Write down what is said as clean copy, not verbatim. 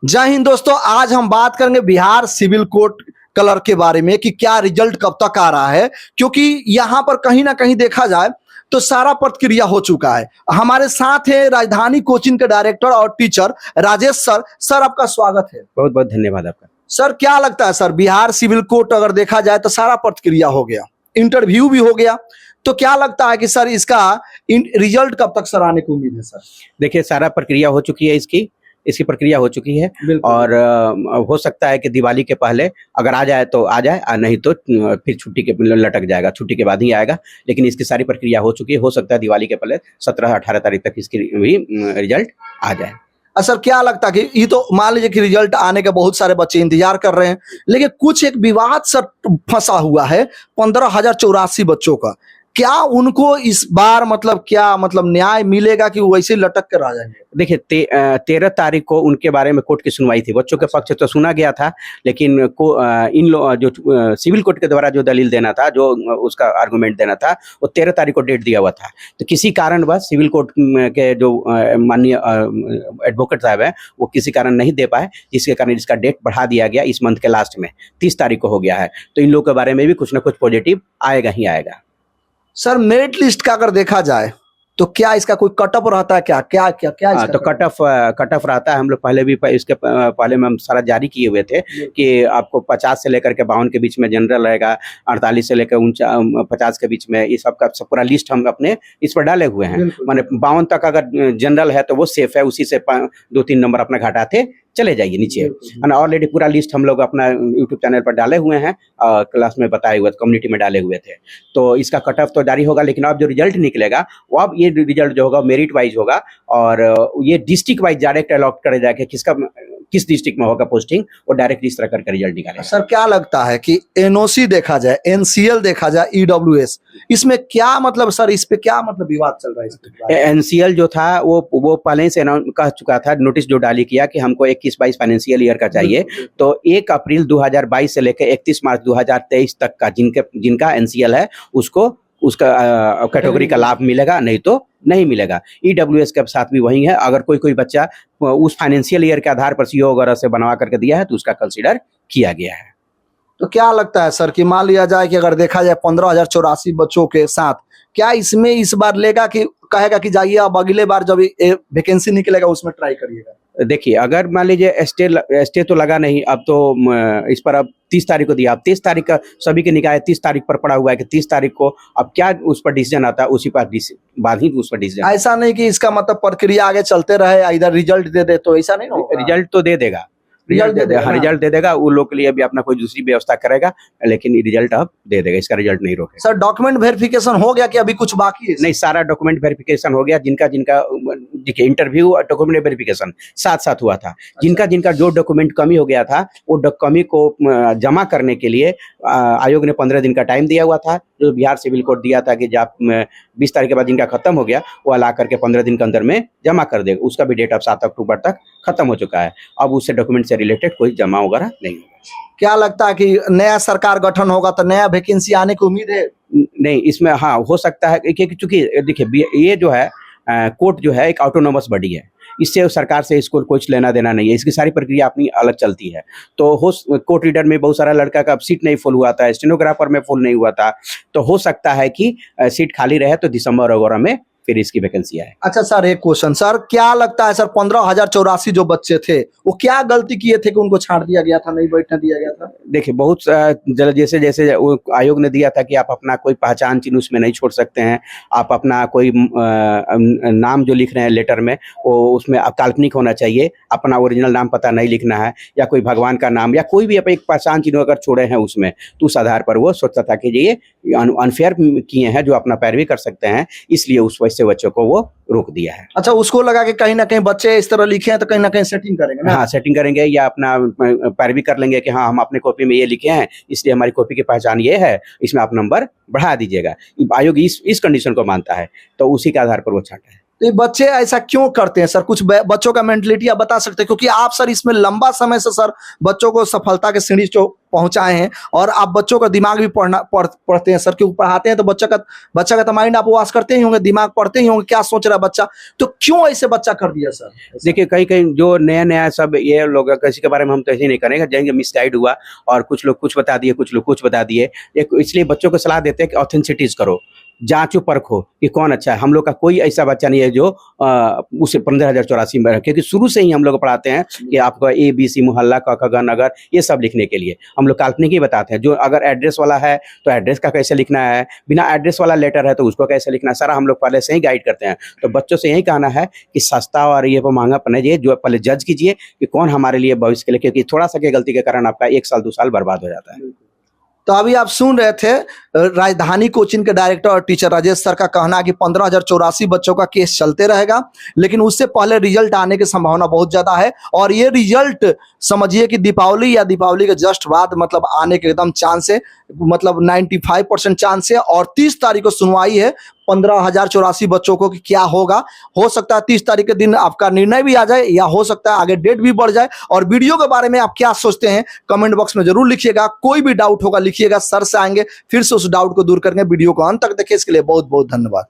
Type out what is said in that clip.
जय हिंद दोस्तों, आज हम बात करेंगे बिहार सिविल कोड कलर के बारे में कि क्या रिजल्ट कब तक आ रहा है। क्योंकि यहां पर कहीं ना कहीं देखा जाए तो सारा प्रक्रिया हो चुका है। हमारे साथ है राजधानी कोचिंग के डायरेक्टर और टीचर राजेश सर। सर, आपका स्वागत है। बहुत बहुत धन्यवाद आपका। सर, क्या लगता है सर, बिहार सिविल कोड अगर देखा जाए तो सारा प्रक्रिया हो गया, इंटरव्यू भी हो गया, तो क्या लगता है कि सर इसका रिजल्ट कब तक सर आने की उम्मीद है? सर देखिए, सारा प्रक्रिया हो चुकी है, इसकी प्रक्रिया हो चुकी है और हो सकता है कि दिवाली के पहले अगर आ जाए तो आ जाए, नहीं तो फिर छुट्टी के लटक जाएगा, छुट्टी के बाद ही आएगा। लेकिन इसकी सारी प्रक्रिया हो चुकी है, हो सकता है दिवाली के पहले 17-18 तारीख तक इसकी भी रिजल्ट आ जाए। सर, क्या लगता है कि ये तो मान लीजिए कि रिजल्ट आने के बहुत सारे बच्चे इंतजार कर रहे हैं, लेकिन कुछ एक विवाद सर फंसा हुआ है 15,084 बच्चों का। क्या उनको इस बार क्या न्याय मिलेगा कि वो वैसे लटक कर आ जाएंगे? देखिए, 13 तारीख को उनके बारे में कोर्ट की सुनवाई थी। बच्चों के पक्ष तो सुना गया था, लेकिन इन जो सिविल कोर्ट के द्वारा जो दलील देना था, जो उसका आर्गुमेंट देना था, वो 13 तारीख को डेट दिया हुआ था। तो किसी कारणवश सिविल कोर्ट के जो माननीय एडवोकेट साहब हैं, वो किसी कारण नहीं दे पाए, जिसके कारण इसका डेट बढ़ा दिया गया इस मंथ के लास्ट में 30 तारीख को हो गया है। तो इन लोगों के बारे में भी कुछ ना कुछ पॉजिटिव आएगा ही आएगा। सर, मेरिट लिस्ट का अगर देखा जाए तो क्या इसका कोई कट ऑफ रहता है? क्या तो कट ऑफ रहता है। हम लोग पहले भी इसके पहले में हम सारा जारी किए हुए थे कि आपको 50 से लेकर के 52 के बीच में जनरल रहेगा, 48 से लेकर 50 के बीच में, ये सब का सब पूरा लिस्ट हम अपने इस पर डाले हुए हैं। माने 52 तक अगर जनरल है तो वो सेफ है, उसी से 2-3 नंबर अपना घटाते चले जाइए नीचे। ऑलरेडी पूरा लिस्ट हम लोग अपना यूट्यूब चैनल पर डाले हुए हैं, क्लास में बताए हुए, कम्युनिटी में डाले हुए थे। तो इसका कट ऑफ तो जारी होगा, लेकिन अब जो रिजल्ट निकलेगा वो अब ये रिजल्ट जो होगा मेरिट वाइज होगा और ये डिस्ट्रिक्ट वाइज डायरेक्ट अलॉट करे जाएगा, किस डिस्ट्रिक्ट में होगा पोस्टिंग, वो डायरेक्ट इस तरह करके रिजल्ट निकालेगा। सर, क्या लगता है कि एनओसी देखा जाए, एनसीएल देखा जाए, ईडब्ल्यूएस, इसमें क्या सर इस पे क्या विवाद चल रहा है? एनसीएल जो था वो पहले से कह चुका था, नोटिस जो डाली किया कि हमको 21-22 फाइनेंशियल ईयर का चाहिए। तो 1 अप्रैल 2022 से लेकर 31 मार्च 2023 तक का जिनका एनसीएल है उसका कैटेगरी का लाभ मिलेगा, नहीं तो नहीं मिलेगा। ईडब्ल्यूएस के साथ भी वही है। अगर कोई बच्चा उस फाइनेंशियल ईयर के आधार पर सीओ वगैरह से बनवा करके दिया है तो उसका कंसीडर किया गया है। तो क्या लगता है सर कि मान लिया जाए कि अगर देखा जाए 15,084 बच्चों के साथ, क्या इसमें इस बार लेगा कि कहेगा कि जाइए अब अगले बार जब वैकेंसी निकलेगा उसमें ट्राई करिएगा? देखिए, अगर मान लीजिए स्टे तो लगा नहीं, अब तो इस पर अब 30 तारीख को दिया, अब 30 तारीख का सभी के निकाय 30 तारीख पर पड़ा हुआ है कि 30 तारीख को अब क्या उस पर डिसीजन आता है, उसी पर बाद ही उस पर डिसीजन। ऐसा नहीं कि इसका प्रक्रिया आगे चलते रहे, इधर रिजल्ट दे दे, तो ऐसा नहीं होगा। रिजल्ट तो दे देगा, रिजल्ट दे देगा। वो लोग के लिए भी अपना कोई दूसरी व्यवस्था करेगा, लेकिन रिजल्ट अब दे देगा, इसका रिजल्ट नहीं रोकेगा। सर, डॉक्यूमेंट वेरिफिकेशन हो गया कि अभी कुछ बाकी है? नहीं, सारा डॉक्यूमेंट वेरिफिकेशन हो गया। जिनका देखिए, इंटरव्यू और डॉक्यूमेंट वेरिफिकेशन साथ हुआ था। जिनका जो डॉक्यूमेंट कमी हो गया था, वो कमी को जमा करने के लिए आयोग ने 15 दिन का टाइम दिया हुआ था, जो बिहार सिविल कोड दिया था कि जब 20 तारीख के बाद जिनका खत्म हो गया वो ला करके 15 दिन के अंदर में जमा कर देगा। उसका भी डेट अब 7 अक्टूबर तक खत्म हो चुका है। अब उससे डॉक्यूमेंट से रिलेटेड कोई जमा वगैरह नहीं होगा। क्या लगता है कि नया सरकार गठन होगा तो नया वैकेंसी आने की उम्मीद है? नहीं, इसमें हाँ हो सकता है, क्योंकि चूंकि देखिए ये जो है कोर्ट जो है एक ऑटोनोमस बॉडी है, इससे सरकार से इसको कुछ लेना देना नहीं है। इसकी सारी प्रक्रिया अपनी अलग चलती है। तो कोर्ट रीडर में बहुत सारा लड़का का सीट नहीं फुल हुआ था, स्टेनोग्राफर में फुल नहीं हुआ था, तो हो सकता है कि सीट खाली रहे तो दिसंबर वगैरह में फिर इसकी वैकेंसी आए। अच्छा सर, एक क्वेश्चन सर, क्या लगता है सर 15,084 जो बच्चे थे वो क्या गलती किए थे कि उनको छाड़ दिया गया था, नहीं बैठने दिया गया था? देखिए, बहुत जैसे आयोग ने दिया था कि आप अपना कोई पहचान चिन्ह उसमें नहीं छोड़ सकते हैं, आप अपना कोई नाम जो लिख रहे हैं लेटर में वो उसमें काल्पनिक होना चाहिए, अपना ओरिजिनल नाम पता नहीं लिखना है, या कोई भगवान का नाम या कोई भी एक पहचान चिन्ह अगर छोड़े हैं उसमें, तो उस आधार पर वो सोचता था कि ये अनफेयर किए हैं, जो अपना पैरवी कर सकते हैं, इसलिए उस वैसे बच्चों को वो रोक दिया है। अच्छा, उसको लगा कि कहीं ना कहीं बच्चे इस तरह लिखे हैं तो कहीं ना कहीं सेटिंग करेंगे ना? हाँ, सेटिंग करेंगे या अपना पैरवी कर लेंगे कि हाँ हम अपने कॉपी में ये लिखे हैं, इसलिए हमारी कॉपी की पहचान ये है, इसमें आप नंबर बढ़ा दीजिएगा। आयोग इस कंडीशन को मानता है, तो उसी के आधार पर वो छांटा है। तो ये बच्चे ऐसा क्यों करते हैं सर? कुछ बच्चों का मेंटलिटी आप बता सकते हैं, क्योंकि आप सर इसमें लंबा समय से सर बच्चों को सफलता के सीढ़ी जो पहुंचाए हैं, और आप बच्चों का दिमाग भी पढ़ते हैं सर, क्योंकि पढ़ाते हैं तो बच्चा का तो माइंड आप वॉश करते ही होंगे, दिमाग पढ़ते ही होंगे क्या सोच रहा है बच्चा, तो क्यों ऐसे बच्चा कर दिया सर? देखिए कहीं कहीं जो नया नया सब ये लोग किसी के बारे में हम तो ऐसे नहीं करेंगे, जाएंगे मिसगाइड हुआ और कुछ लोग कुछ बता दिए, कुछ लोग कुछ बता दिए। एक इसलिए बच्चों को सलाह देते हैं कि ऑथेंटिसिटीज करो, जांचो परखो कि कौन अच्छा है। हम लोग का कोई ऐसा बच्चा नहीं है जो उसे 15,084 में रखे, क्योंकि शुरू से ही हम लोग पढ़ाते हैं कि आपको ABC मोहल्ला का ख ग नगर ये सब लिखने के लिए हम लोग काल्पनिक ही बताते हैं। जो अगर एड्रेस वाला है तो एड्रेस का कैसे लिखना है, बिना एड्रेस वाला लेटर है तो उसको कैसे लिखना है, सारा हम लोग पहले से ही गाइड करते हैं। तो बच्चों से यही कहना है कि सस्ता और ये महंगा पढ़िए, जो पहले जज कीजिए कि कौन हमारे लिए भविष्य के लिए, क्योंकि थोड़ा सा की गलती के कारण आपका 1 साल 2 साल बर्बाद हो जाता है। तो अभी आप सुन रहे थे राजधानी कोचिंग के डायरेक्टर और टीचर राजेश सर का कहना कि 15,084 बच्चों का केस चलते रहेगा, लेकिन उससे पहले रिजल्ट आने की संभावना बहुत ज्यादा है। और ये रिजल्ट समझिए कि दीपावली या दीपावली के जस्ट बाद मतलब आने के एकदम चांस है, मतलब 95% चांस है। और 30 तारीख को सुनवाई है 15,084 बच्चों को कि क्या होगा। हो सकता है 30 तारीख के दिन आपका निर्णय भी आ जाए, या हो सकता है आगे डेट भी बढ़ जाए। और वीडियो के बारे में आप क्या सोचते हैं कमेंट बॉक्स में जरूर लिखिएगा। कोई भी डाउट होगा लिखिएगा, सर से आएंगे फिर से उस डाउट को दूर करेंगे। वीडियो को अंत तक देखिए, इसके लिए बहुत बहुत धन्यवाद।